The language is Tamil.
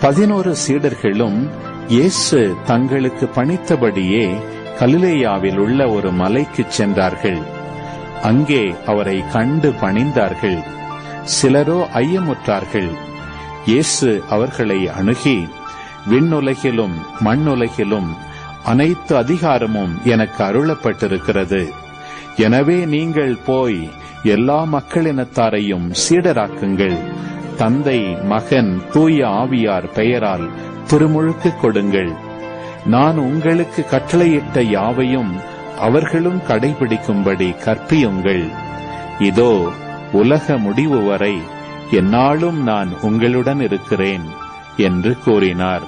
11 சீடர்களும் இயேசு தங்களுக்கு பணித்தபடியே கலிலேயாவில் உள்ள ஒரு மலைக்குச் சென்றார்கள். அங்கே அவரை கண்டு பணிந்தார்கள். சிலரோ ஐயமுற்றார்கள். இயேசு அவர்களை அணுகி, விண்ணுலகிலும் மண்ணுலகிலும் அனைத்து அதிகாரமும் எனக்கு அருளப்பட்டிருக்கிறது. எனவே நீங்கள் போய் எல்லா மக்களினத்தாரையும் சீடராக்குங்கள். தந்தை, மகன், தூய ஆவியார் பெயரால் திருமுழுக்கு கொடுங்கள். நான் உங்களுக்கு கட்டளையிட்ட யாவையும் அவர்களும் கடைபிடிக்கும்படி கற்பியுங்கள். இதோ, உலக முடிவு வரை எந்நாளும் நான் உங்களுடன் இருக்கிறேன் என்று கூறினார்.